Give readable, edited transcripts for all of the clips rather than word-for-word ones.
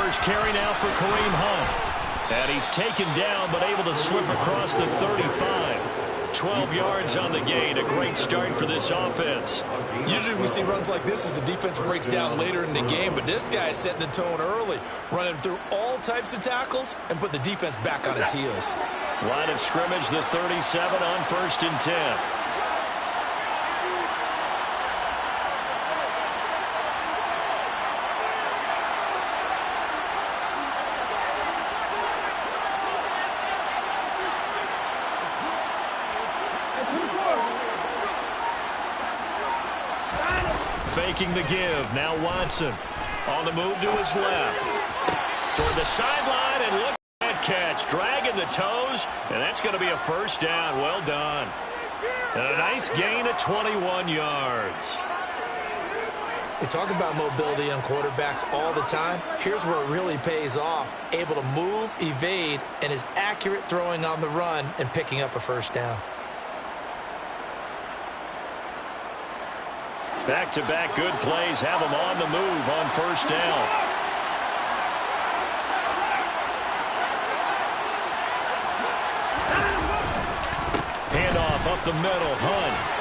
first carry now for Kareem Hunt. And he's taken down but able to slip across the 35. 12 yards on the gain. A great start for this offense. Usually we see runs like this as the defense breaks down later in the game, but this guy is setting the tone early, running through all types of tackles and put the defense back on its heels. Line of scrimmage, the 37 on 1st and 10. Faking the give. Now Watson on the move to his left. Toward the sideline, and look at that catch. Dragging the toes, and that's going to be a first down. Well done. And a nice gain of 21 yards. They talk about mobility on quarterbacks all the time. Here's where it really pays off. Able to move, evade, and is accurate throwing on the run and picking up a first down. Back-to-back good plays have them on the move on first down. Handoff up the middle. Hunt.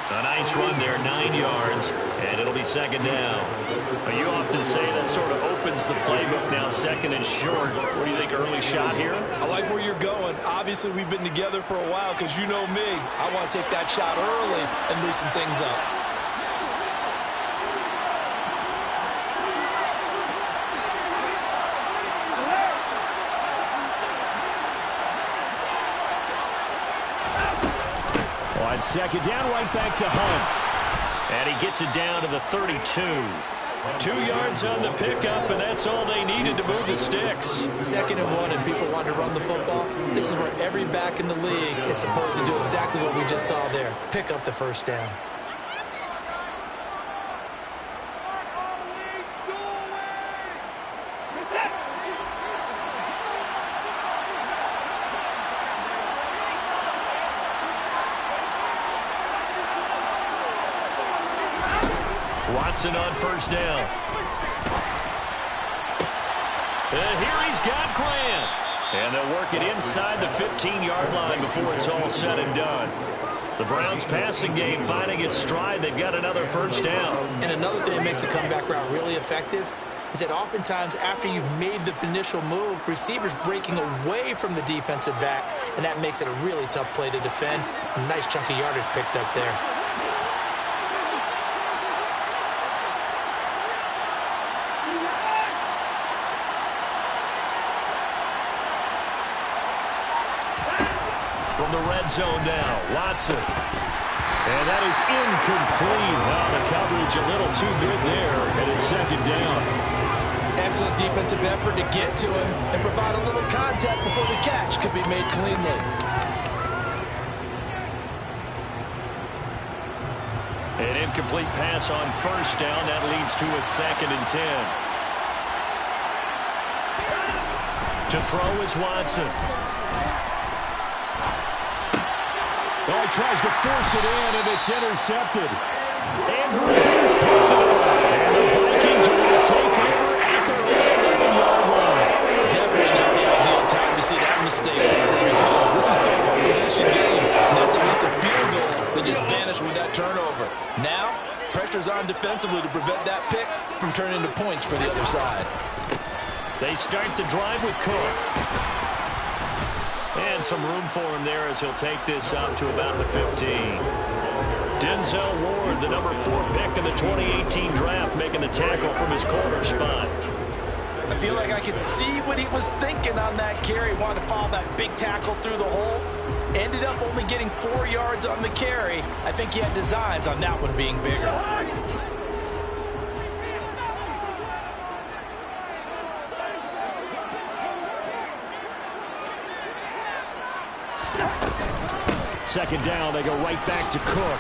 A nice run there, 9 yards, and it'll be second down. You often say that sort of opens the playbook now, second and short. What do you think, early shot here? I like where you're going. Obviously, we've been together for a while because you know me. I want to take that shot early and loosen things up. On second down, right back to Hunt. And he gets it down to the 32. 2 yards on the pickup, and that's all they needed to move the sticks. 2nd and 1, and people want to run the football. This is where every back in the league is supposed to do exactly what we just saw there. Pick up the first down. Watson on first down. And here he's got Grant. And they'll work it inside the 15-yard line before it's all said and done. The Browns passing game finding its stride. They've got another first down. And another thing that makes the comeback route really effective is that oftentimes after you've made the initial move, receivers breaking away from the defensive back, and that makes it a really tough play to defend. A nice chunk of yardage picked up there. From the red zone now, Watson. And that is incomplete. Well, the coverage a little too good there, and it's second down. Excellent defensive effort to get to him and provide a little contact before the catch could be made cleanly. An incomplete pass on first down. That leads to a 2nd and 10. To throw is Watson. Well, he tries to force it in, and it's intercepted. Andrew Booth puts it up. And the Vikings are going to take over at their 11-yard line. Definitely not the ideal time to see that mistake, because this is still a one-possession game. And that's at least a field goal that just vanished with that turnover. Now, pressure's on defensively to prevent that pick from turning into points for the other side. They start the drive with Cook. And some room for him there as he'll take this up to about the 15. Denzel Ward, the number 4 pick in the 2018 draft, making the tackle from his corner spot. I feel like I could see what he was thinking on that carry. Wanted to follow that big tackle through the hole. Ended up only getting 4 yards on the carry. I think he had designs on that one being bigger. Second down, they go right back to Cook.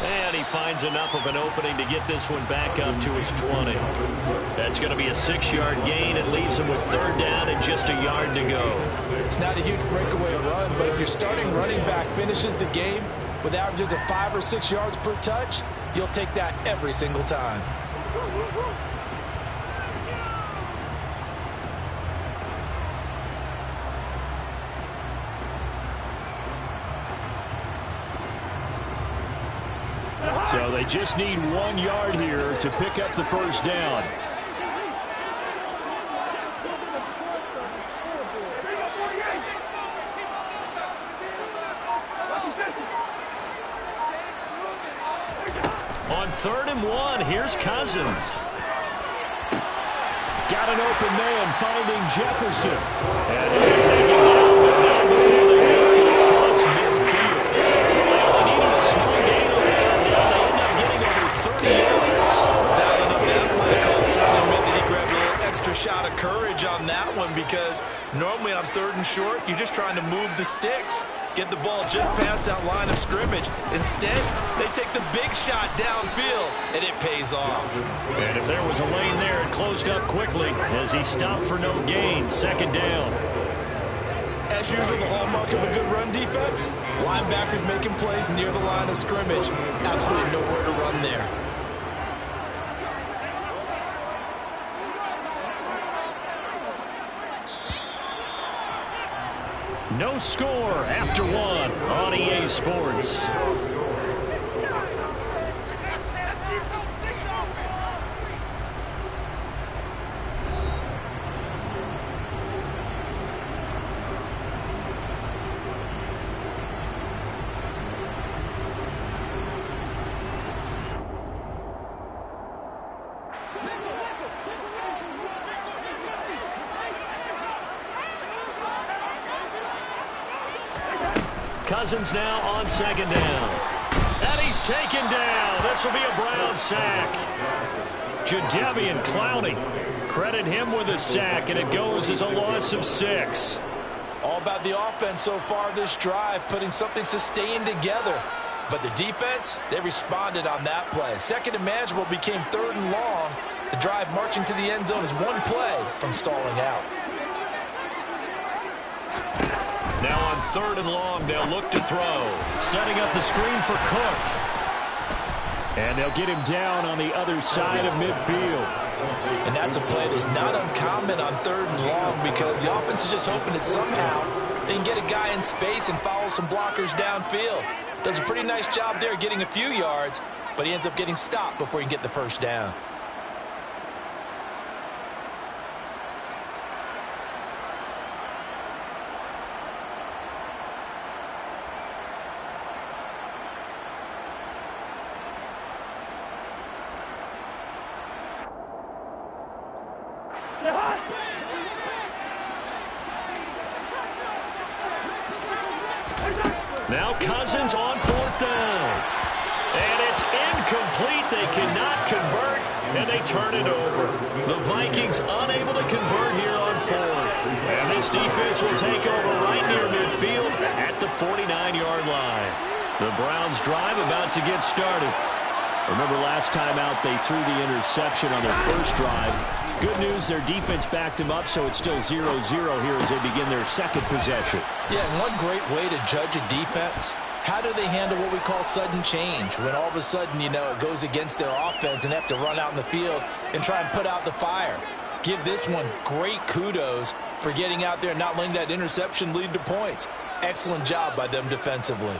And he finds enough of an opening to get this one back up to his 20. That's going to be a 6-yard gain. It leaves him with 3rd down and just a yard to go. It's not a huge breakaway run, but if your starting running back finishes the game with averages of 5 or 6 yards per touch, you'll take that every single time. So they just need 1 yard here to pick up the first down. On 3rd and 1, here's Cousins. Got an open man finding Jefferson. And he'll be taken down, but not before they make it across midfield. They needed a small gain on the 3rd down. They end up getting over 30 yards. Dialing up that play call certainly meant that he grabbed a little extra shot of courage on that one, because normally on 3rd and short, you're just trying to move the sticks. Get the ball just past that line of scrimmage. Instead, they take the big shot downfield, and it pays off. And if there was a lane there, it closed up quickly as he stopped for no gain. 2nd down. As usual, the hallmark of a good run defense, linebackers making plays near the line of scrimmage. Absolutely nowhere to run there. No score after 1 on EA Sports. Cousins now on 2nd down. And he's taken down. This will be a Brown sack. Jadeveon Clowney. Credit him with a sack, and it goes as a loss of 6. All about the offense so far this drive, putting something sustained together. But the defense, they responded on that play. 2nd and manageable became 3rd and long. The drive marching to the end zone is 1 play from stalling out. Now on 3rd and long, they'll look to throw. Setting up the screen for Cook. And they'll get him down on the other side of midfield. And that's a play that's not uncommon on 3rd and long, because the offense is just hoping that somehow they can get a guy in space and follow some blockers downfield. Does a pretty nice job there getting a few yards, but he ends up getting stopped before he can get the first down. Now Cousins on 4th down. And it's incomplete. They cannot convert, and they turn it over. The Vikings unable to convert here on 4th. And this defense will take over right near midfield at the 49-yard line. The Browns drive about to get started. Remember last time out, they threw the interception on their first drive. Good news, their defense backed them up, so it's still 0-0 here as they begin their 2nd possession. Yeah, and one great way to judge a defense, how do they handle what we call sudden change? When all of a sudden, you know, it goes against their offense and they have to run out in the field and try and put out the fire. Give this one great kudos for getting out there and not letting that interception lead to points. Excellent job by them defensively.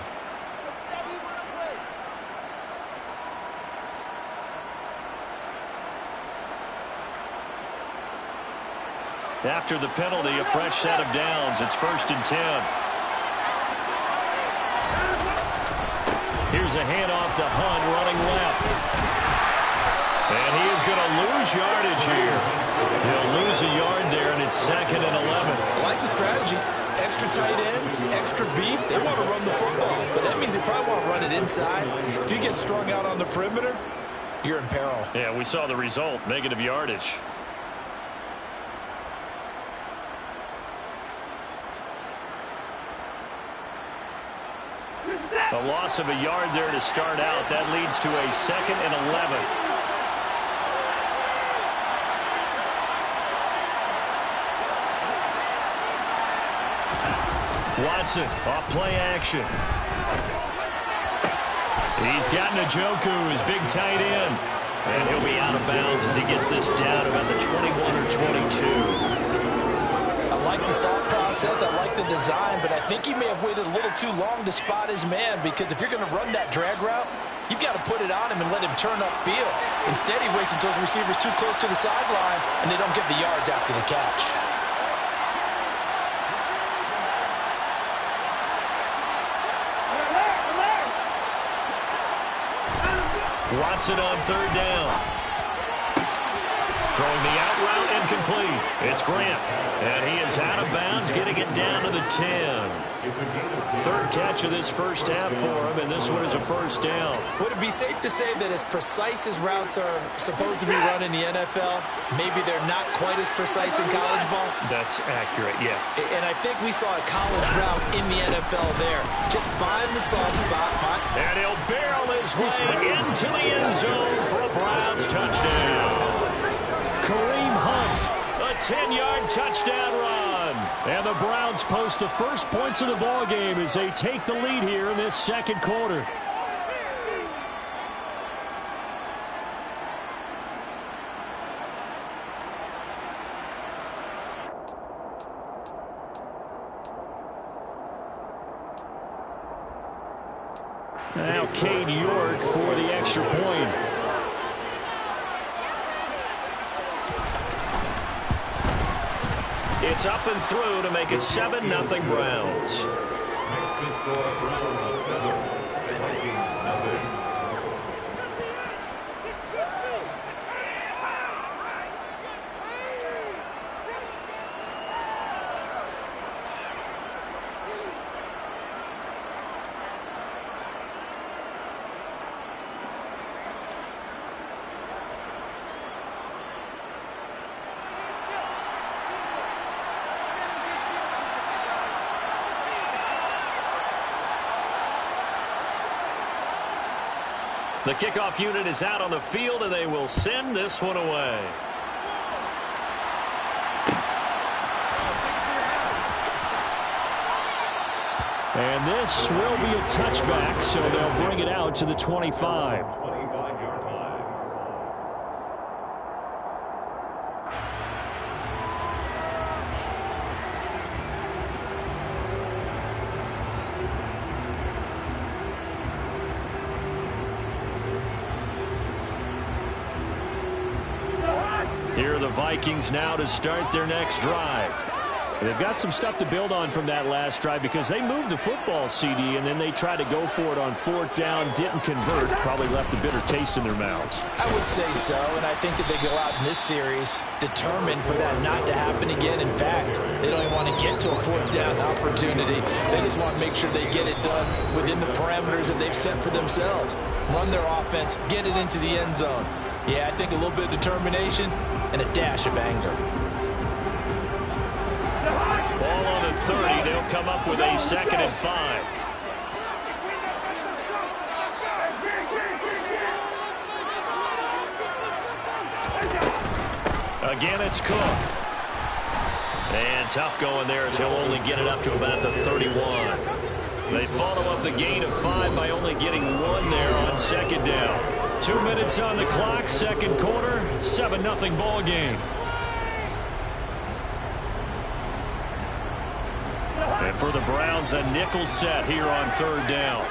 After the penalty, a fresh set of downs. It's 1st and 10. Here's a handoff to Hunt running left. And he is going to lose yardage here. He'll lose a yard there, and it's 2nd and 11. I like the strategy. Extra tight ends, extra beef. They want to run the football, but that means they probably want to run it inside. If you get strung out on the perimeter, you're in peril. Yeah, we saw the result, negative yardage. A loss of a yard there to start out. That leads to a 2nd and 11. Watson off play action. He's got Njoku, his big tight end. And he'll be out of bounds as he gets this down about the 21 or 22. I like the thought process says I like the design, but I think he may have waited a little too long to spot his man, because if you're going to run that drag route, you've got to put it on him and let him turn upfield. Instead, he waits until the receiver's too close to the sideline, and they don't get the yards after the catch. Watson on third down. Throwing the out route incomplete. It's Grant. And he is out of bounds, getting it down to the 10. Third catch of this first half for him, and this one is a first down. Would it be safe to say that as precise as routes are supposed to be run in the NFL, maybe they're not quite as precise in college ball? That's accurate, yeah. And I think we saw a college route in the NFL there. Just find the soft spot. And he'll barrel his way into the end zone for a Browns touchdown. Kareem Hunt, a 10-yard touchdown run. And the Browns post the first points of the ball game as they take the lead here in this second quarter. Now Cade York for the extra point. It's up and through to make it 7-0 Browns. Next score, Browns 7, Vikings nothing. The kickoff unit is out on the field, and they will send this one away. And this will be a touchback, so they'll bring it out to the 25. 25-yard line. Here are the Vikings now to start their next drive. They've got some stuff to build on from that last drive because they moved the football, CD, and then they tried to go for it on fourth down, didn't convert, probably left a bitter taste in their mouths. I would say so, and I think that they go out in this series determined for that not to happen again. In fact, they don't even want to get to a fourth down opportunity. They just want to make sure they get it done within the parameters that they've set for themselves. Run their offense, get it into the end zone. Yeah, I think a little bit of determination and a dash of anger. Ball on the 30. They'll come up with a 2nd and 5. Again, it's Cook. And tough going there as he'll only get it up to about the 31. They follow up the gain of 5 by only getting 1 there on 2nd down. 2 minutes on the clock, second quarter, 7-0 ball game. And for the Browns, a nickel set here on 3rd down.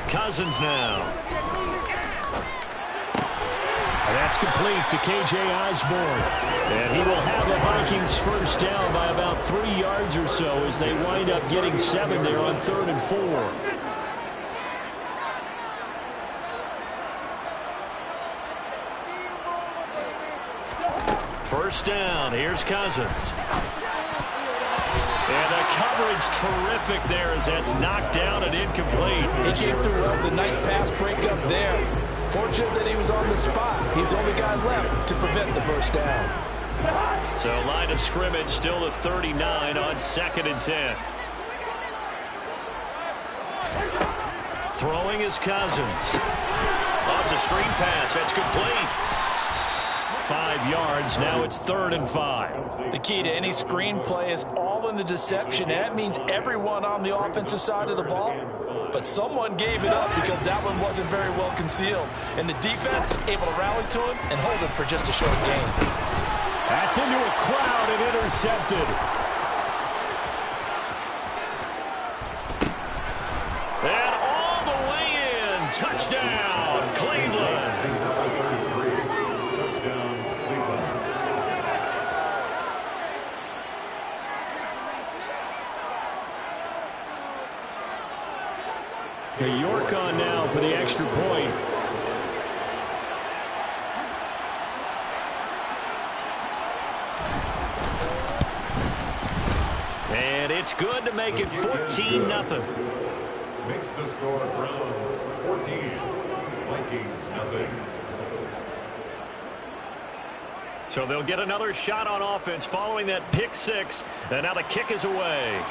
Cousins now. And that's complete to K.J. Osborne. And he will have the Vikings first down by about 3 yards or so as they wind up getting 7 there on 3rd and 4. First down. Here's Cousins. And the coverage terrific there as that's knocked down and incomplete. He came through the nice pass breakup there. Fortunate that he was on the spot. He's the only guy left to prevent the first down. So line of scrimmage still at 39 on 2nd and 10. Throwing is Cousins. Oh, it's a screen pass. That's complete. 5 yards. Now it's 3rd and 5. The key to any screenplay is all in the deception. That means everyone on the offensive side of the ball. But someone gave it up because that one wasn't very well concealed. And the defense able to rally to it and hold it for just a short gain. That's into a crowd and intercepted. And all the way in. Touchdown, Cleveland. Touchdown, Cleveland. York on now for the extra point. And it's good to make it 14-0. Makes the score Browns 14, Vikings nothing. So they'll get another shot on offense following that pick six. And now the kick is away.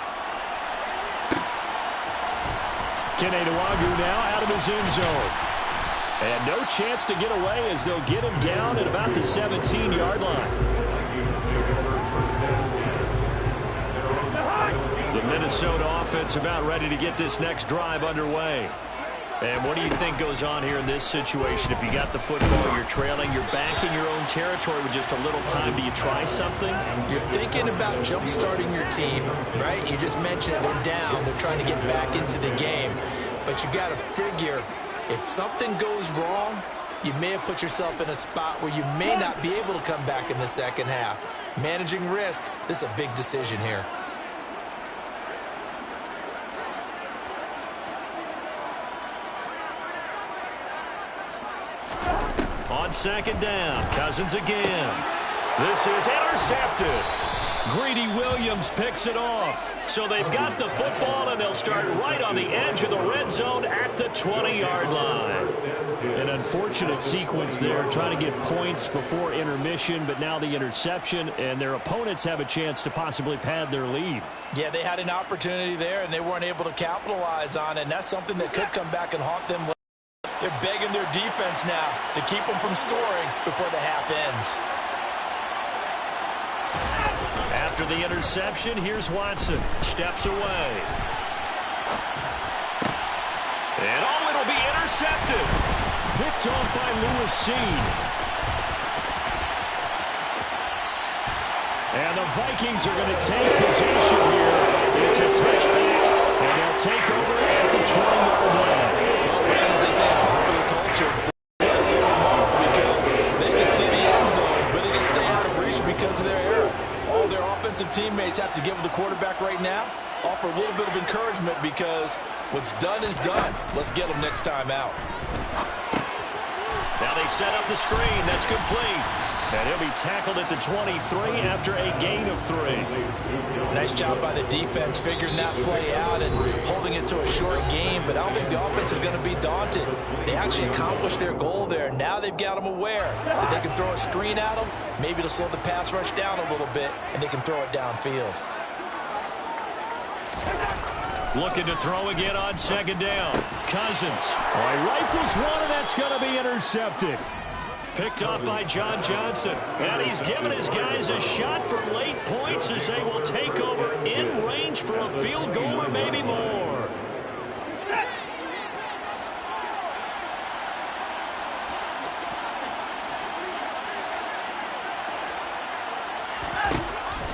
Kene Nwangwu now out of his end zone. And no chance to get away as they'll get him down at about the 17-yard line. Vikings take over first and 10. The Minnesota offense about ready to get this next drive underway. And what do you think goes on here in this situation? If you got the football, you're trailing, you're back in your own territory with just a little time. Do you try something? You're thinking about jump-starting your team, right? You just mentioned it. They're down. They're trying to get back into the game. But you got to figure, if something goes wrong, you may have put yourself in a spot where you may not be able to come back in the second half. Managing risk, this is a big decision here. On second down, Cousins again. This is intercepted. Greedy Williams picks it off. So they've got the football, and they'll start right on the edge of the red zone at the 20-yard line. An unfortunate sequence there, trying to get points before intermission, but now the interception, and their opponents have a chance to possibly pad their lead. Yeah, they had an opportunity there, and they weren't able to capitalize on it, and that's something that could come back and haunt them. They're begging their defense now to keep them from scoring before the half ends. After the interception, here's Watson. Steps away. And it'll be intercepted. Picked off by Lewis Cine. And the Vikings are going to take possession here. It's a touchback, and they'll take over at the 20-yard line. As they say in popular culture, because they can see the end zone, but it'll stay out of reach because of their error. All their offensive teammates have to give the quarterback right now, offer a little bit of encouragement because what's done is done. Let's get them next time out. Now they set up the screen. That's complete. And he'll be tackled at the 23 after a gain of 3. Nice job by the defense figuring that play out and holding it to a short game, but I don't think the offense is going to be daunted. They actually accomplished their goal there. Now they've got them aware that they can throw a screen at them, maybe to slow the pass rush down a little bit, and they can throw it downfield. Looking to throw again on second down. Cousins. Rifles one, and that's going to be intercepted. Picked off by John Johnson. And he's given his guys a shot for late points as they will take over in range for a field goal or maybe more.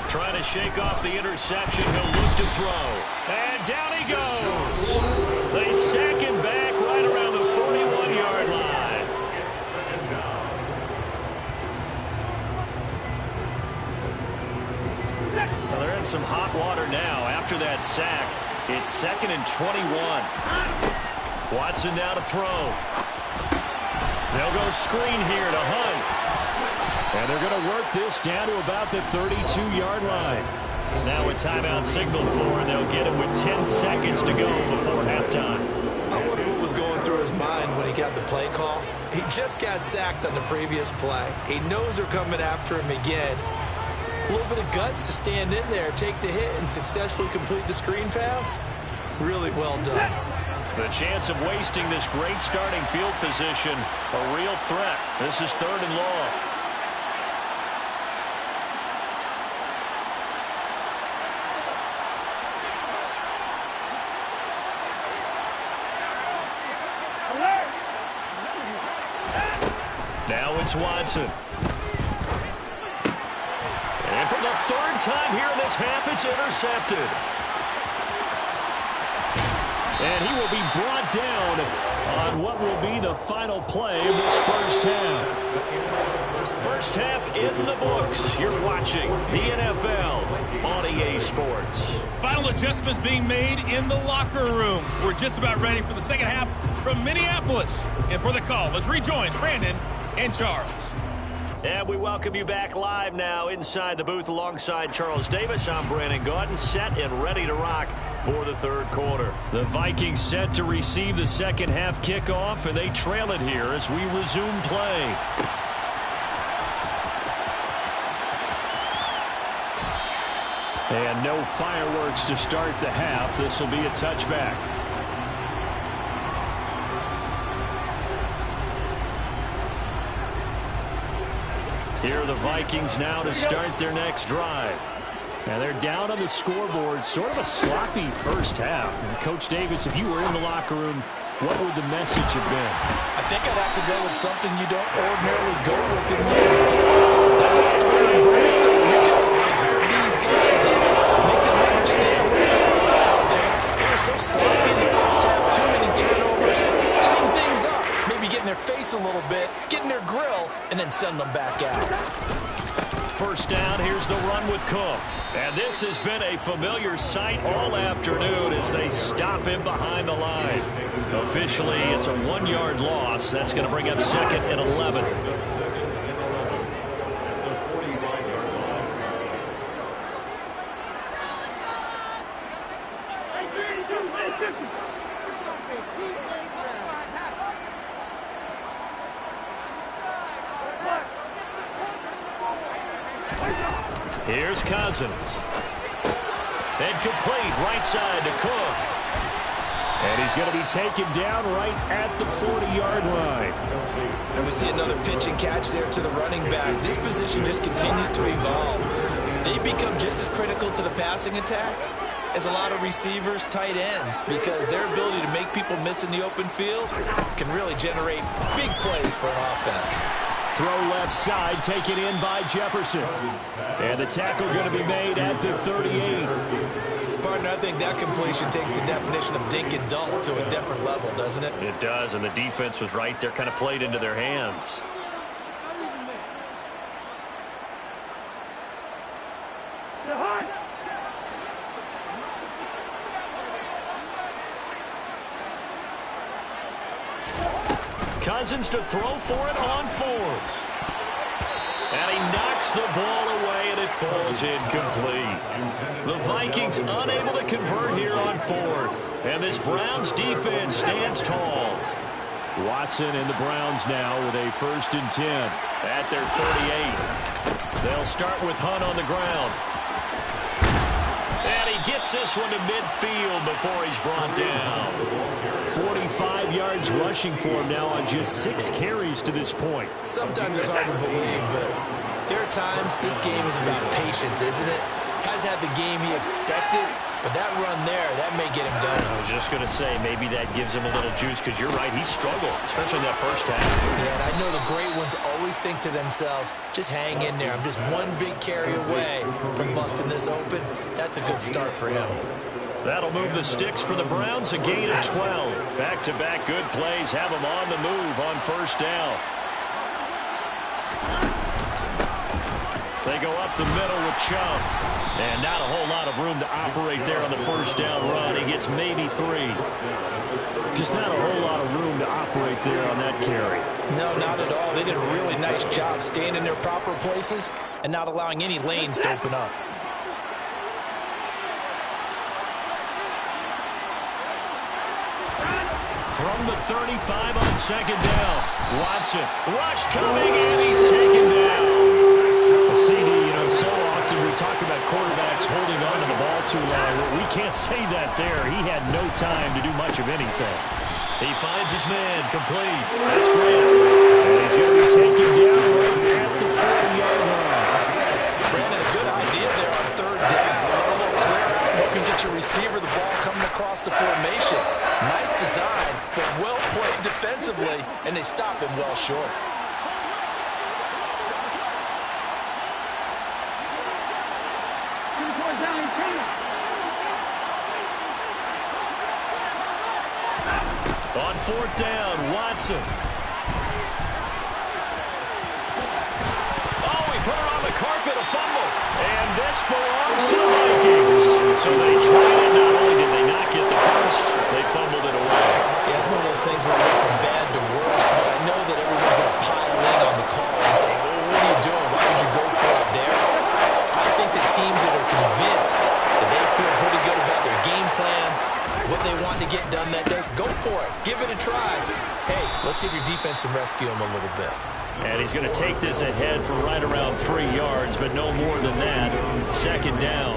Trying to shake off the interception. He'll look to throw. And down he goes. They sack him back right around the 41-yard line. Well, they're in some hot water now after that sack. It's 2nd and 21. Watson now to throw. They'll go screen here to Hunt. And they're going to work this down to about the 32-yard line. Now a timeout signal for, and they'll get it with 10 seconds to go before halftime. I wonder what was going through his mind when he got the play call. He just got sacked on the previous play. He knows they're coming after him again. A little bit of guts to stand in there, take the hit, and successfully complete the screen pass. Really well done. The chance of wasting this great starting field position, a real threat. This is 3rd and long. it's Watson. And for the third time here in this half, it's intercepted. And he will be brought down on what will be the final play of this first half. First half in the books. You're watching the NFL on EA Sports. Final adjustments being made in the locker rooms. We're just about ready for the second half from Minneapolis. And for the call, let's rejoin Brandon and Charles. And we welcome you back live now inside the booth alongside Charles Davis. I'm Brandon Gaudin, set and ready to rock for the third quarter. The Vikings set to receive the second half kickoff, and they trail it here as we resume play. And no fireworks to start the half. This will be a touchback. Here are the Vikings now to start their next drive. And they're down on the scoreboard. Sort of a sloppy first half. And Coach Davis, if you were in the locker room, what would the message have been? I think I'd have to go with something you don't ordinarily go with in the NFL. That's why it's very brainstorm. You got to hire these guys and make them understand what's going on out there. They were so sloppy in the first half. Too many turnovers. Tying things up. Maybe get in their face a little bit, get in their grill, and then send them back out. First down, here's the run with Cook. And this has been a familiar sight all afternoon as they stop him behind the line. Officially, it's a 1-yard loss. That's going to bring up 2nd and 11. Here's Cousins. And complete right side to Cook. And he's going to be taken down right at the 40-yard line. And we see another pitch and catch there to the running back. This position just continues to evolve. They become just as critical to the passing attack as a lot of receivers, tight ends, because their ability to make people miss in the open field can really generate big plays for an offense. Throw left side, taken in by Jefferson. And the tackle going to be made at the 38. Partner, I think that completion takes the definition of dink and dunk to a different level, doesn't it? It does, and the defense was right there, kind of played into their hands. Cousins to throw for it on 4th. And he knocks the ball away, and it falls incomplete. The Vikings unable to convert here on 4th. And this Browns defense stands tall. Watson and the Browns now with a 1st and 10 at their 38. They'll start with Hunt on the ground. And he gets this one to midfield before he's brought down. 45 yards rushing for him now on just 6 carries to this point. Sometimes it's hard to believe, but there are times this game is about patience, isn't it? Has had the game he expected, but that run there, that may get him done. I was just going to say, maybe that gives him a little juice, because you're right, he struggled, especially in that first half. Yeah, and I know the great ones always think to themselves, just hang in there. I'm just one big carry away from busting this open. That's a good start for him. That'll move the sticks for the Browns, a gain of 12. Back-to-back good plays have them on the move on first down. They go up the middle with Chubb. And not a whole lot of room to operate there on the first down run. He gets maybe 3. Just not a whole lot of room to operate there on that carry. No, not at all. They did a really nice job staying in their proper places and not allowing any lanes to open up. From the 35 on 2nd down. Watson, rush coming, and he's taken down. CD, so often we talk about quarterbacks holding on to the ball too long. We can't say that there. He had no time to do much of anything. He finds his man, complete. That's great. And he's going to be taken down right at the 40-yard line. Brandon, a good idea there on 3rd down. A little clear out, hope you get your receiver the ball coming across the formation. Nice design, but well played defensively, and they stop him well short. On fourth down, Watson. Oh, he put it on the carpet, a fumble. And this belongs to the Vikings. So they tried it. Not only did they not get the first, they fumbled it away. Yeah, it's one of those things where it went from bad to worse, but I know that everyone's going to pile in on the call and say, well, what are you doing? Why would you go for it there? I think the teams that are convinced that they feel pretty good about their game plan, what they want to get done that day, go for it. Give it a try. Hey, let's see if your defense can rescue them a little bit. And he's going to take this ahead for right around 3 yards, but no more than that. Second down.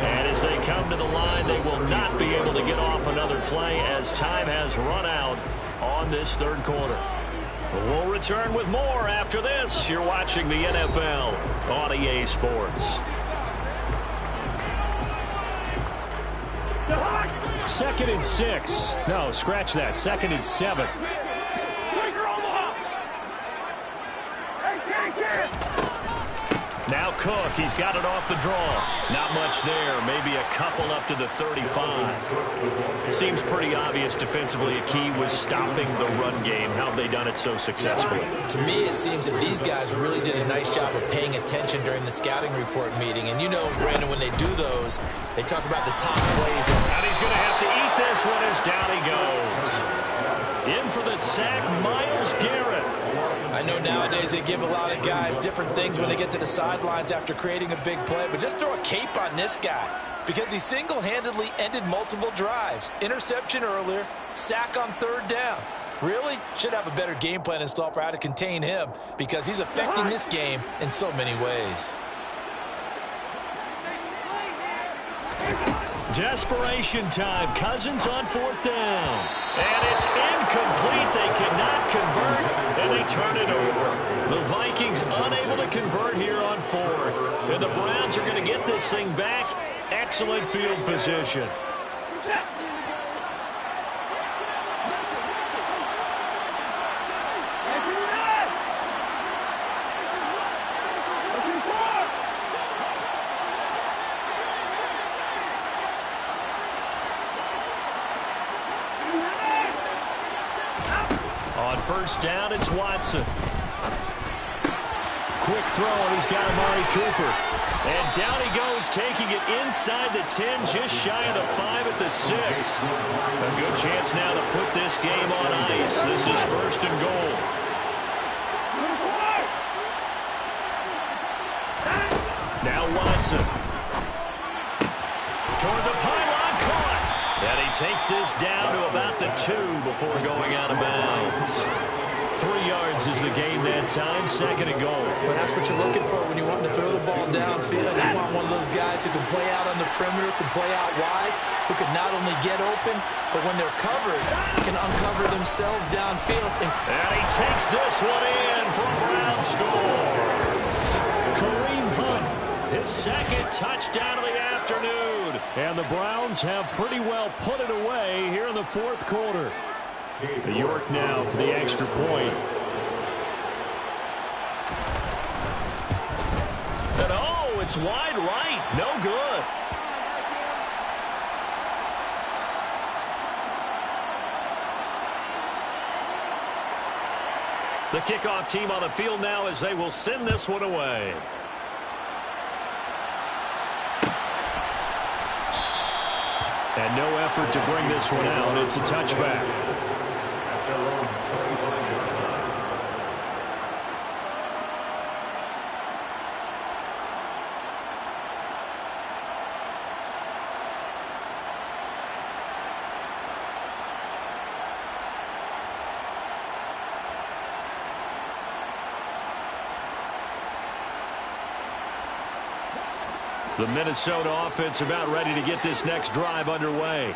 And as they come to the line, they will not be able to get off another play as time has run out on this third quarter. We'll return with more after this. You're watching the NFL on EA Sports. Second and 6. No, scratch that. Second and 7. Now Cook, he's got it off the draw. Not much there, maybe a couple up to the 35. Seems pretty obvious defensively a key was stopping the run game. How have they done it so successfully? To me, it seems that these guys really did a nice job of paying attention during the scouting report meeting. And you know, Brandon, when they do those, they talk about the top plays. And he's going to have to eat this one as down he goes. In for the sack, Myles Garrett. I know nowadays they give a lot of guys different things when they get to the sidelines after creating a big play, but just throw a cape on this guy because he single-handedly ended multiple drives. Interception earlier, sack on third down. Really? Should have a better game plan installed for how to contain him because he's affecting this game in so many ways. Desperation time. Cousins on fourth down. And it's incomplete. They cannot convert, and they turn it over. The Vikings unable to convert here on fourth. And the Browns are going to get this thing back. Excellent field position. First down, it's Watson. Quick throw, and he's got Amari Cooper. And down he goes, taking it inside the 10, just shy of the 5 at the 6. A good chance now to put this game on ice. This is first and goal. Now Watson. Toward the pylon, caught. And he takes this down to about the 2 before going out of bounds. 3 yards is the game that time, second and goal. Well, that's what you're looking for when you want to throw the ball downfield. You want one of those guys who can play out on the perimeter, can play out wide, who can not only get open, but when they're covered, can uncover themselves downfield. And he takes this one in for a Brown score. Kareem Hunt, his second touchdown of the afternoon. And the Browns have pretty well put it away here in the fourth quarter. York now for the extra point. And oh, it's wide right. No good. The kickoff team on the field now as they will send this one away. And no effort to bring this one out. It's a touchback. The Minnesota offense about ready to get this next drive underway.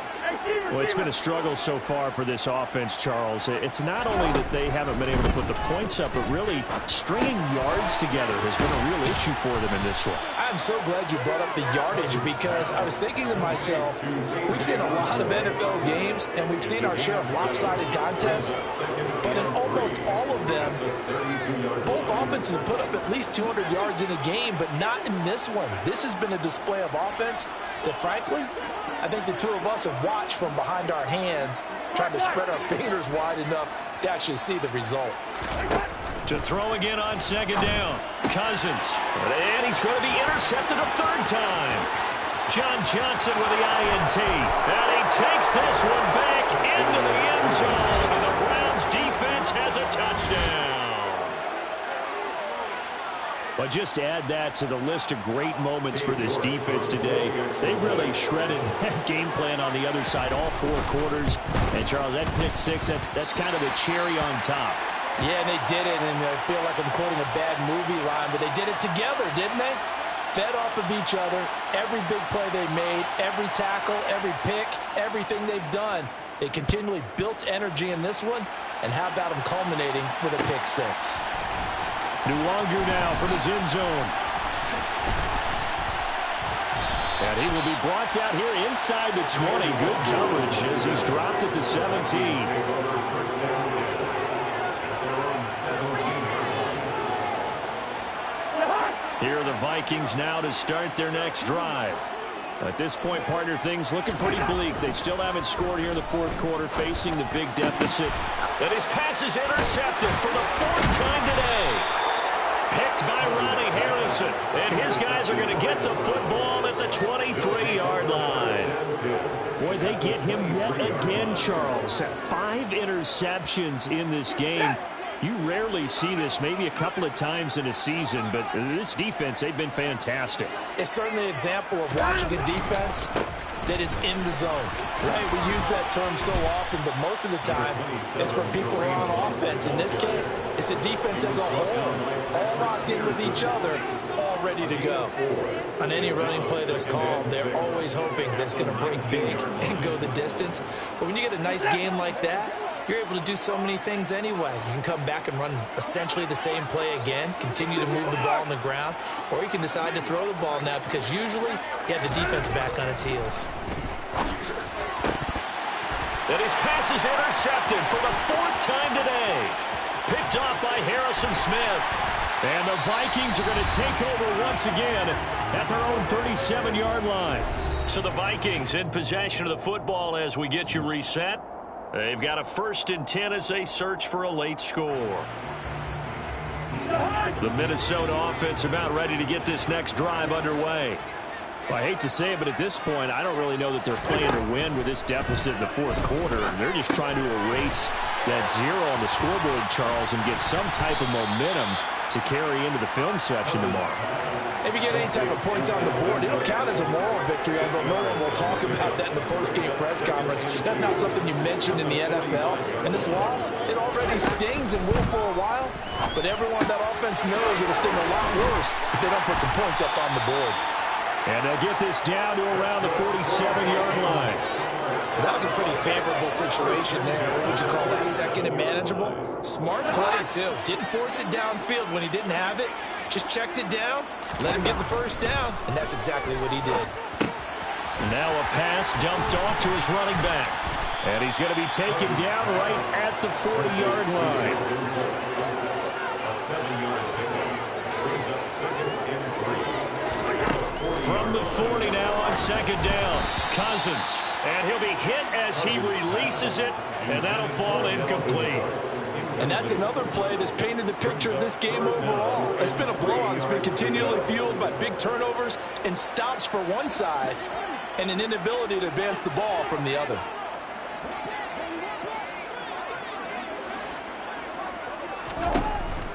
Well, it's been a struggle so far for this offense, Charles. It's not only that they haven't been able to put the points up, but really stringing yards together has been a real issue for them in this one. I'm so glad you brought up the yardage because I was thinking to myself, we've seen a lot of NFL games and we've seen our share of lopsided contests, but in almost all of them, both offenses have put up at least 200 yards in a game, but not in this one. This has been a display of offense that, frankly, I think the two of us have watched from behind our hands, trying to spread our fingers wide enough to actually see the result. To throw again on second down. Cousins. And he's going to be intercepted a third time. John Johnson with the INT. And he takes this one back into the end zone. And the Browns defense has a touchdown. But just add that to the list of great moments for this defense today. They really shredded that game plan on the other side all 4 quarters. And, Charles, that pick six, that's kind of the cherry on top. Yeah, and they did it, and I feel like I'm quoting a bad movie line, but they did it together, didn't they? Fed off of each other, every big play they made, every tackle, every pick, everything they've done. They continually built energy in this one, and how about them culminating with a pick six? Luongo now from his end zone. And he will be brought down here inside the 20. Good coverage as he's dropped at the 17. Here are the Vikings now to start their next drive. At this point, partner, things looking pretty bleak. They still haven't scored here in the 4th quarter, facing the big deficit. And his pass is intercepted for the 4th time today. Picked by Ronnie Harrison. And his guys are going to get the football at the 23-yard line. Boy, they get him yet again, Charles. 5 interceptions in this game. You rarely see this, maybe a couple of times in a season, but this defense, they've been fantastic. It's certainly an example of watching a defense that is in the zone, right? We use that term so often, but most of the time it's for people who are on offense. In this case, it's a defense as a whole, all locked in with each other, all ready to go. On any running play that's called, they're always hoping that it's going to break big and go the distance. But when you get a nice game like that, you're able to do so many things anyway. You can come back and run essentially the same play again, continue to move the ball on the ground, or you can decide to throw the ball now because usually you have the defense back on its heels. And his pass is intercepted for the 4th time today. Picked off by Harrison Smith. And the Vikings are going to take over once again at their own 37-yard line. So the Vikings in possession of the football as we get you reset. They've got a 1st and 10 as they search for a late score. The Minnesota offense about ready to get this next drive underway. Well, I hate to say it, but at this point, I don't really know that they're playing to win with this deficit in the 4th quarter. They're just trying to erase that 0 on the scoreboard, Charles, and get some type of momentum to carry into the film section tomorrow. If you get any type of points on the board, it'll count as a moral victory, although no one will talk about that in the post-game press conference. That's not something you mentioned in the NFL. And this loss, it already stings and will for a while, but everyone that offense knows it'll sting a lot worse if they don't put some points up on the board. And they'll get this down to around the 47-yard line. That was a pretty favorable situation there. What would you call that, second and manageable? Smart play, too. Didn't force it downfield when he didn't have it. Just checked it down, let him get the first down, and that's exactly what he did. Now a pass dumped off to his running back. And he's going to be taken down right at the 40-yard line. A 7-yard pickup brings up 2nd and 3. From the 40 now on 2nd down. Cousins. And he'll be hit as he releases it, and that'll fall incomplete. And that's another play that's painted the picture of this game overall. It's been a blowout. It's been continually fueled by big turnovers and stops for one side and an inability to advance the ball from the other.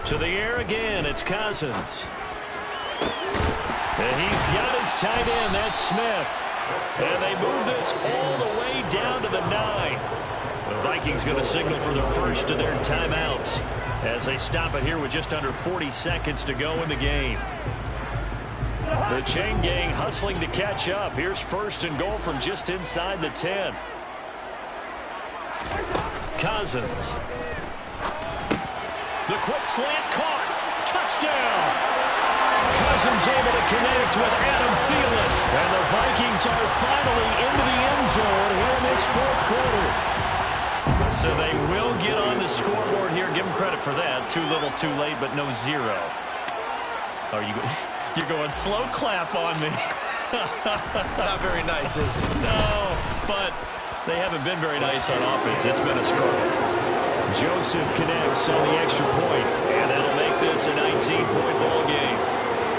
To the air again, it's Cousins. And he's got his tight end, that's Smith. And they move this all the way down to the 9. The Vikings going to signal for the first of their timeouts as they stop it here with just under 40 seconds to go in the game. The chain gang hustling to catch up. Here's 1st and goal from just inside the 10. Cousins. The quick slant caught. Touchdown. Cousins able to connect with Adam Thielen. And the Vikings are finally into the end zone here in this 4th quarter. So they will get on the scoreboard here. Give them credit for that. Too little, too late, but no 0. Oh, you're going slow clap on me. Not very nice, is it? No, but they haven't been very nice on offense. It's been a struggle. Joseph connects on the extra point. And that'll make this a 19-point ball game.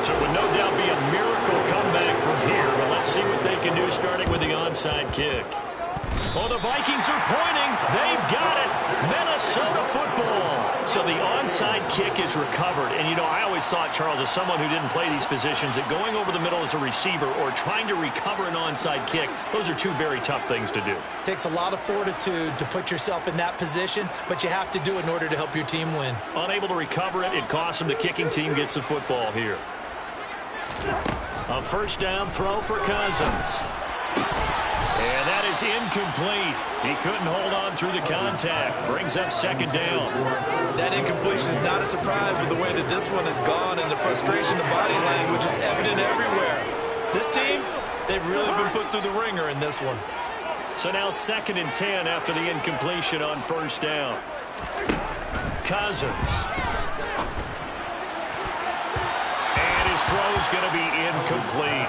So it would no doubt be a miracle comeback from here. But let's see what they can do starting with the onside kick. Oh, the Vikings are pointing. They've got it. Minnesota football. So the onside kick is recovered. And, you know, I always thought, Charles, as someone who didn't play these positions, that going over the middle as a receiver or trying to recover an onside kick, those are two very tough things to do. Takes a lot of fortitude to put yourself in that position, but you have to do it in order to help your team win. Unable to recover it, it costs them. The kicking team gets the football here. A first down throw for Cousins. And that is incomplete. He couldn't hold on through the contact. Brings up second down. That incompletion is not a surprise with the way that this one has gone, and the frustration, the body language is evident everywhere. This team, they've really been put through the ringer in this one. So now 2nd and 10 after the incompletion on first down. Cousins. And his throw's going to be incomplete.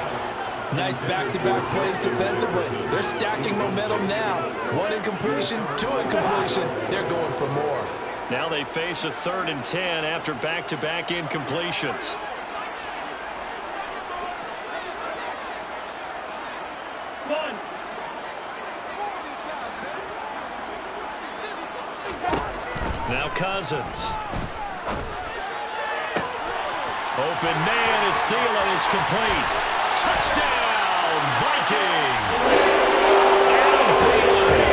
Nice back-to-back plays defensively. They're stacking momentum now. 1 incompletion, 2 incompletion. They're going for more. Now they face a 3rd and 10 after back-to-back incompletions. Now Cousins. Open man is Thielen. It's complete. Touchdown, Vikings! Adam Thielen.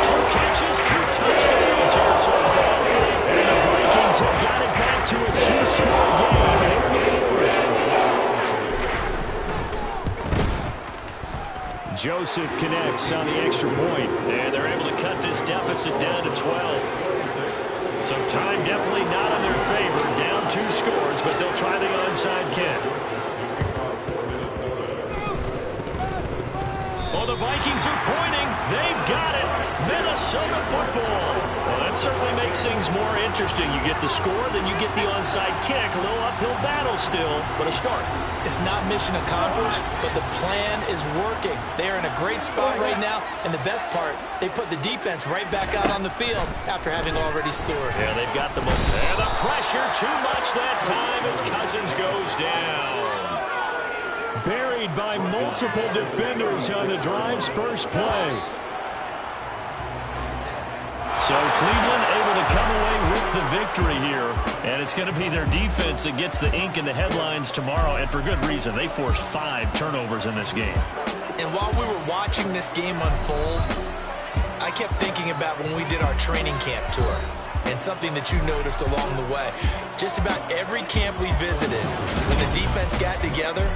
2 catches, 2 touchdowns here so far. And the Vikings have got it back to a 2-score game here in the 4th. Joseph connects on the extra point. And they're able to cut this deficit down to 12. So time definitely not in their favor. Down 2 scores, but they'll try the onside kick. Oh, the Vikings are pointing. They've got it. Minnesota football. Well, that certainly makes things more interesting. You get the score, then you get the onside kick. A little uphill battle still, but a start. It's not mission accomplished, but the plan is working. They are in a great spot right now, and the best part, they put the defense right back out on the field after having already scored. Yeah, they've got the momentum. And the pressure too much that time as Cousins goes down. Buried by multiple defenders on the drive's first play. So Cleveland able to come away with the victory here. And it's going to be their defense that gets the ink in the headlines tomorrow. And for good reason. They forced 5 turnovers in this game. And while we were watching this game unfold, I kept thinking about when we did our training camp tour. And something that you noticed along the way. Just about every camp we visited, when the defense got together,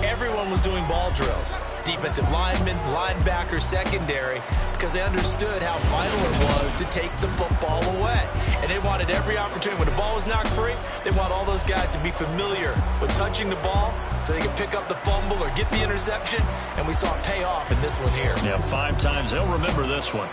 everyone was doing ball drills. Defensive linemen, linebackers, secondary, because they understood how vital it was to take the football away. And they wanted every opportunity. When the ball was knocked free, they want all those guys to be familiar with touching the ball so they can pick up the fumble or get the interception. And we saw it pay off in this one here. Yeah, 5 times. They'll remember this one.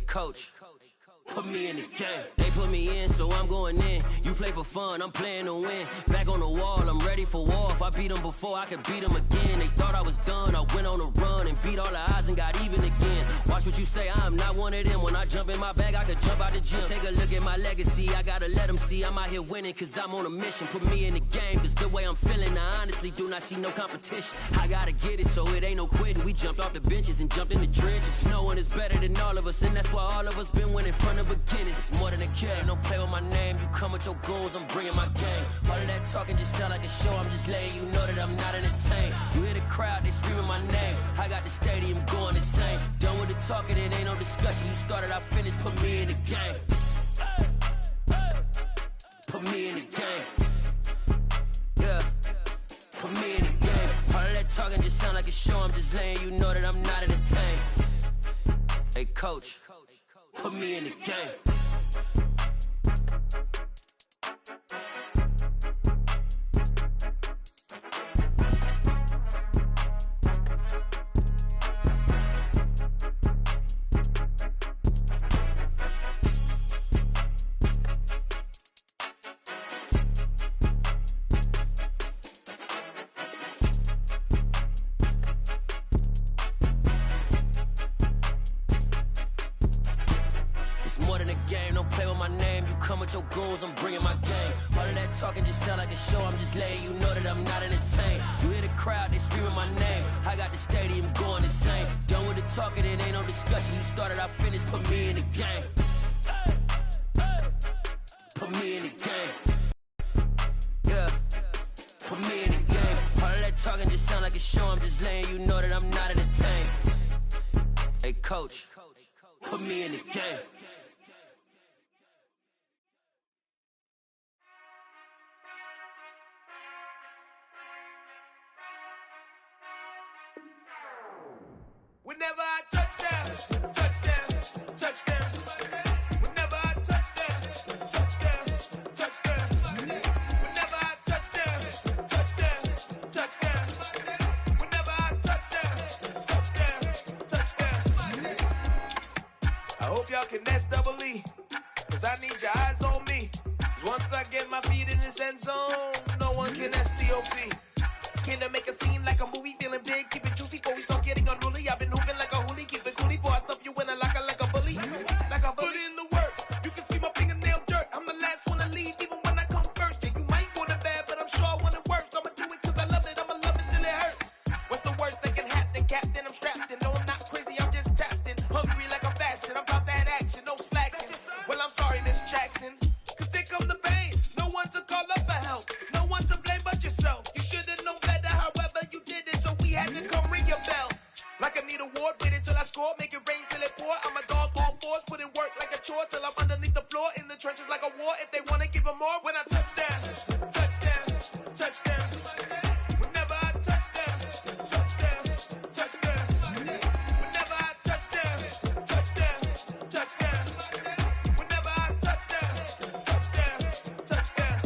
Coach, put me in the game. They put me in, so I'm going in. You play for fun, I'm playing to win. Back on the wall, I'm ready for war. If I beat them before, I could beat them again. They thought I was done, I went on a run and beat all the odds and got even again. Watch what you say, I'm not one of them. When I jump in my bag, I could jump out the gym. Take a look at my legacy, I gotta let them see I'm out here winning, cause I'm on a mission. Put me in the game, cause the way I'm feeling, I honestly do not see no competition. I gotta get it, so it ain't no quitting. We jumped off the benches and jumped in the trenches. No one is better than all of us, and that's why all of us been winning from the beginning. It's more than a game, don't play with my name. You come with your goons, I'm bringing my game. All of that talking just sound like a show, I'm just letting you know that I'm not entertained. You hear the crowd, they screaming my name. I got the stadium going insane. Done with the talking, it ain't no discussion. You started, I finished, put me in the game. Put me in the game. Yeah, put me in the game. All of that talking just sound like a show, I'm just letting you know that I'm not entertained. Hey coach, put me in the game. I'm bringing my game. All of that talking just sound like a show, I'm just letting you know that I'm not entertained. You hear the crowd, they screaming my name. I got the stadium going insane. Done with the talking, it ain't no discussion. You started, I finished, put me in the game. Put me in the game. Yeah, put me in the game. All of that talking just sound like a show, I'm just letting you know that I'm not entertained. Hey coach, put me in the game. Whenever I touchdown, touchdown, touchdown. Whenever I touchdown, touchdown, touchdown. Whenever I touchdown, touchdown, touchdown. Whenever I touchdown, touchdown, touchdown. I hope y'all can SEE, cause I need your eyes on me. Cause once I get my feet in this end zone, no one can STOP. Came to make a scene like a movie, feeling big, keep it juicy before we start getting unruly. I've been hooping like a hoolie, keep it coolie before I stuff you in a locker like a bully. Like a bully. Put in the work, you can see my fingernail dirt. I'm the last one to leave, even when I come first. Yeah, you might want it bad, but I'm sure I want it worse. I'ma do it cause I love it, I'ma love it till it hurts. What's the worst that can happen, Captain? I'm strapped in, no I'm not crazy, I'm just tapped in. Hungry like I'm fasting, I'm about that action, no slacking. Well, I'm sorry, Miss Jackson, cause here come the pain. No one to call up for help, no one to blame but yourself. You should've known better, however you did it, so we had to come ring your bell. Like I need a ward, wait until I score, make it rain till it pour. I'm a dog on fours, put in work like a chore till I'm underneath the floor, in the trenches like a war. If they wanna give them more, when I touchdown, touchdown, touchdown. Whenever I touchdown, touchdown, touchdown. Whenever I touchdown, touchdown, touchdown. Whenever I touchdown, touchdown, touchdown.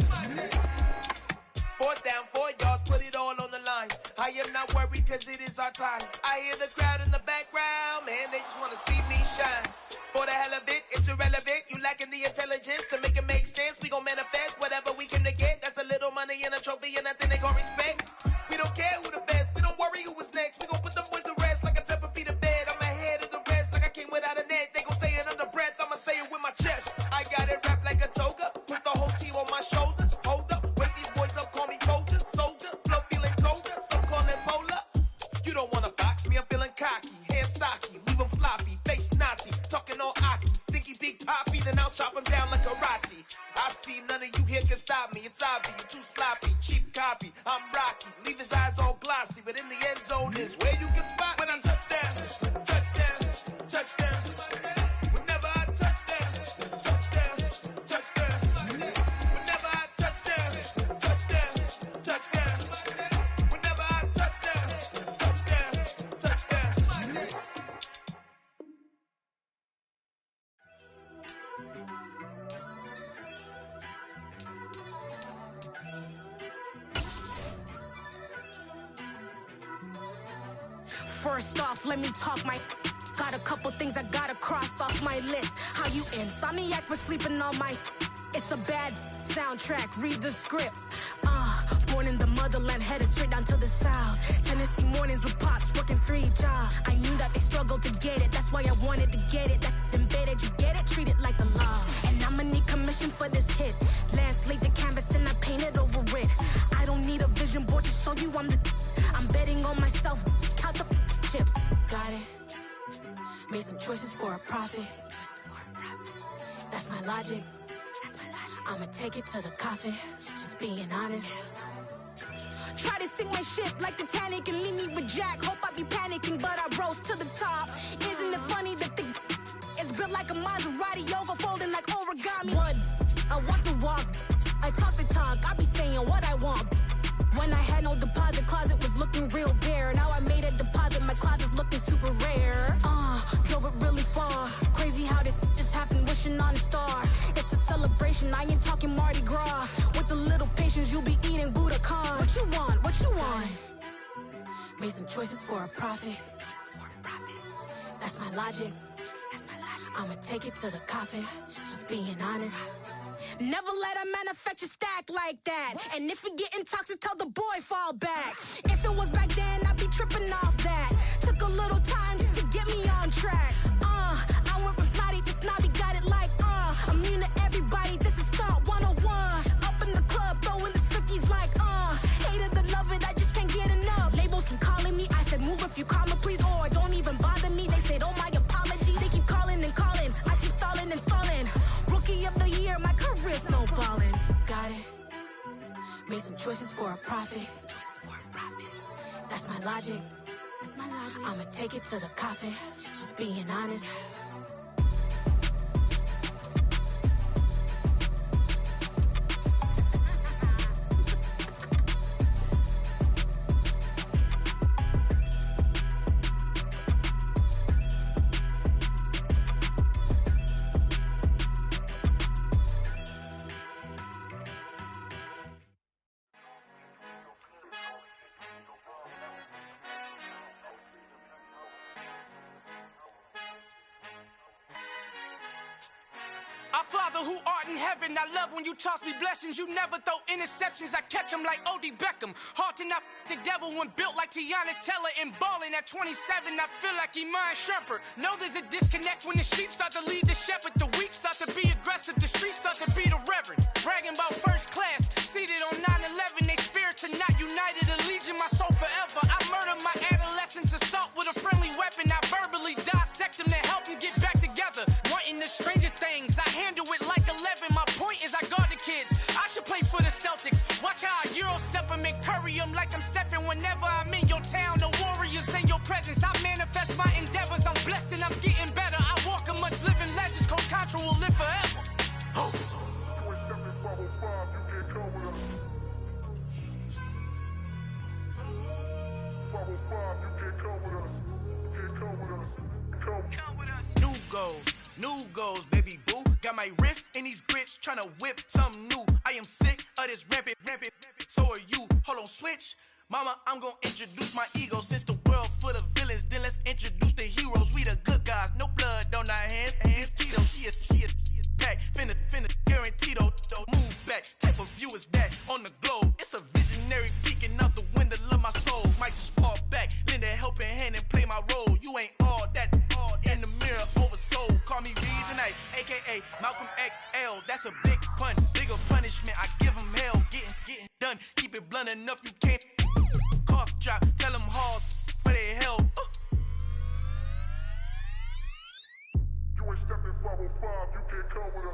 4th down, 4 yards, put it all on the line. I am not worried cause it is our time. I hear the crowd in the background, man, they just wanna see me shine. For the hell of it, it's irrelevant. You lacking the intelligence to make it make sense. We gon' manifest whatever we came to get. That's a little money and a trophy and nothing they gon' respect. We don't care who the best, we don't worry who was next. We gon' put them boys to rest like a Tempur-Pedic to bed. I'm ahead of the rest like I came without a net. They gon' say it under breath, I'ma say it with my chest. I got it wrapped like a toga, put the whole team on my shoulders. Hold up, wake these boys up, call me Folger, soldier. Flow feeling colder, some call it polar. You don't wanna box me, I'm feeling cocky. Hair stocky, leave him floppy, face naughty. Talking all aki, think he big poppy, then I'll chop him down like karate. I see none of you here can stop me. It's obvious, you too sloppy, cheap copy. I'm Rocky, leave his eyes all glossy, but in the end zone is where you can spot when I touchdown, touchdown, touchdown. Whenever I touchdown, touchdown, touchdown. Whenever I touchdown, touchdown, touchdown. Whenever I touchdown, touchdown, touchdown. First off, let me talk my Got a couple things I gotta cross off my list. How you insomniac for sleeping on my... It's a bad soundtrack, read the script. Born in the motherland, headed straight down to the south. Tennessee mornings with pops, working 3 jobs. I knew that they struggled to get it, that's why I wanted to get it. That embedded, you get it, treat it like the law. And I'ma need commission for this hit. Lance laid the canvas and I painted over it. I don't need a vision board to show you I'm betting on myself, count the chips. Got it. Made some choices for a profit. That's my logic. I'ma take it to the coffin, just being honest. Try to sink my ship like Titanic and leave me with Jack. Hope I be panicking, but I rose to the top. Isn't it funny that the is built like a Maserati, over folding like origami? What? I walk the walk, I talk the talk, I be saying what I want. When I had no deposit, closet was looking real bare. Now I made a deposit, my closet's looking super rare. Drove it really far. Crazy how did just happen, wishing on a star. It's a celebration, I ain't talking Mardi Gras. With a little patience, you'll be eating Budokan. What you want? What you want? Made some choices for a profit. That's my logic. I'ma take it to the coffin, just being honest. Never let a manufacture stack like that. And if we getting toxic, tell the boy fall back. If it was back then, I'd be tripping off that. Took a little time just to get me on track. I went from snotty to snobby, got it like immune to everybody, this is stunt 101. Up in the club, throwing the cookies like hate it or love it, I just can't get enough. Labels keep calling me, I said move if you call me please, or don't even bother me. They said oh my apologies, they keep calling and calling, I keep stalling and stalling. Rookie of the year, my career snowballing. Got it. Made some choices for a profit. That's my logic. I'ma take it to the coffin, just being honest. Our Father who art in heaven, I love when you toss me blessings. You never throw interceptions, I catch them like O.D. Beckham. Halting up the devil when built like Tiana Teller. And balling at 27, I feel like Iman Shumpert. Know there's a disconnect when the sheep start to lead the shepherd. The weak start to be aggressive, the streets start to be the reverend. Bragging about first class, seated on 9/11. They spirits are not united, a legion, my soul forever. I murder my adolescence, assault with a friendly weapon. I verbally dissect them to help them get back together. Wanting the stranger things, I handle it like 11. My point is I guard the kids. I should play for the Celtics. Watch how I Euro step them and curry them like I'm Stephen. Whenever I'm in your town, the Warriors in your presence. I manifest my endeavors. I'm blessed and I'm getting better. I walk amongst living legends. Coach Contra will live forever. Oh. New goals, baby boo. Got my wrist in these grits, tryna whip something new. I am sick of this rampant. So are you. Hold on, switch. Mama, I'm gonna introduce my ego. Since the world full of villains, then let's introduce the heroes. We the good guys, no blood on our hands. Hands Tito, she is back. Finna, guaranteed though. Move back. Type of view is that on the globe? It's a visionary peeking out the window of my soul. Might just fall back, lend a helping hand and play my role. You ain't all that in the mirror oversold. Call me Reasonite, aka Malcolm XL. That's a big pun, bigger punishment. I give him hell, getting done. Keep it blunt enough, you can't cough drop. Tell them hard for their health.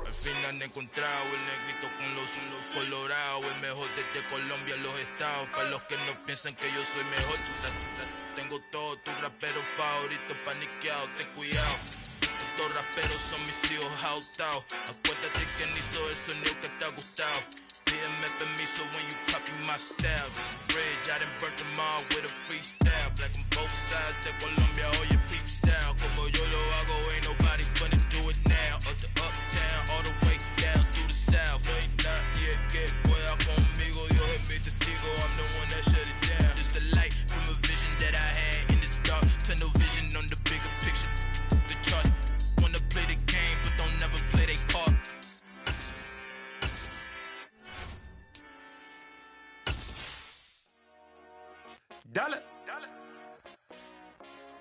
Al fin han encontrado el negrito con los colorados, el mejor desde Colombia a los estados. Para los que no piensan que yo soy mejor, tengo todo, tu rapero favorito paniqueado, ten cuidado. Estos raperos son mis hijos jautados. Acuérdate quién hizo el sonido que te ha gustado. Pídeme permiso when you copy my style. This bridge, I done burnt them all with a freestyle. Black on both sides de Colombia, oye peep style. Como yo lo hago, ain't nobody finna do it now. Up to uptown, all the way down through the south. No hay nadie que pueda conmigo, Dios es mi testigo. I'm the one that shut it down. Just the light from a vision that I had in the dark. Tunnel vision on the bigger picture.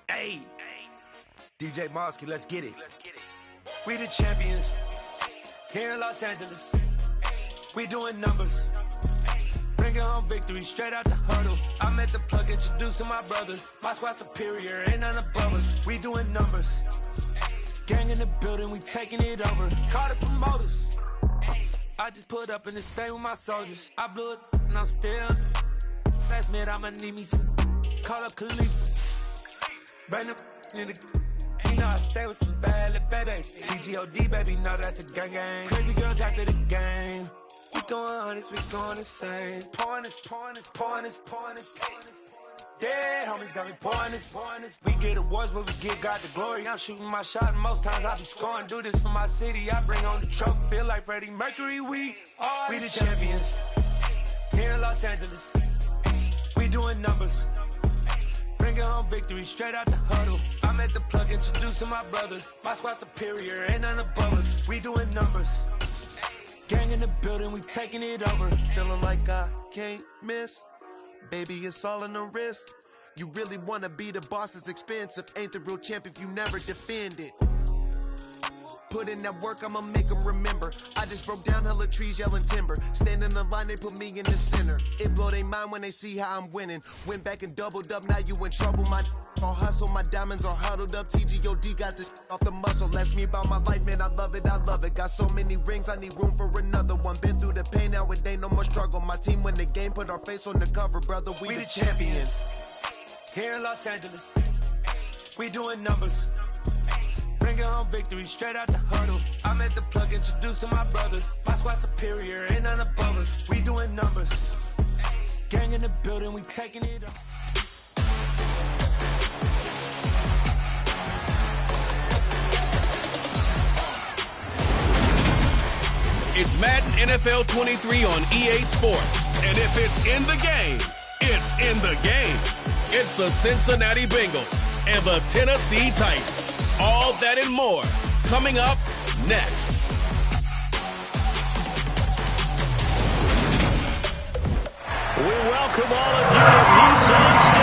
Hey, DJ Mosky, let's get it. We the champions here in Los Angeles. We doing numbers. Bringing home victory straight out the huddle. I'm at the plug, introduced to my brothers. My squad superior, ain't none above us. We doing numbers. Gang in the building, we taking it over. Call the promoters. I just put up in this thing with my soldiers. I blew it and I'm still. Last minute, I'ma need me some. Call up Khalifa. Bring them in the. You know I stay with some bad little baby. TGOD, baby, know that's a gang gang. Crazy girls after the game. We going honest, we going insane. Pouring this. Yeah, homies got me pouring this. We get awards, but we give God the glory. I'm shooting my shot, and most times I be scoring. Do this for my city, I bring on the trophy. Feel like Freddie Mercury, we the champions. Here in Los Angeles, we doing numbers. Bringing home victory straight out the huddle. I'm at the plug, introduced to my brothers. My squad superior, ain't none above us. We doing numbers. Gang in the building, we taking it over. Feeling like I can't miss. Baby, it's all in the wrist. You really wanna be the boss, it's expensive. Ain't the real champ if you never defend it. Put in that work, I'ma make them remember. I just broke down hella trees, yelling timber. Stand in the line, they put me in the center. It blow their mind when they see how I'm winning. Went back and doubled up, now you in trouble. My all hustle, my diamonds are huddled up. TGOD got this off the muscle. That's me about my life, man, I love it. Got so many rings, I need room for another one. Been through the pain, now it ain't no more struggle. My team win the game, put our face on the cover, brother. We the champions. Here in Los Angeles, we doing numbers. Bringing home victory straight out the huddle. I'm at the plug, introduced to my brothers. My squad superior, ain't none above us. We doing numbers. Gang in the building, we taking it up. It's Madden NFL 23 on EA Sports. And if it's in the game, it's in the game. It's the Cincinnati Bengals and the Tennessee Titans. All that and more coming up next. We welcome all of you to Nissan Stadium.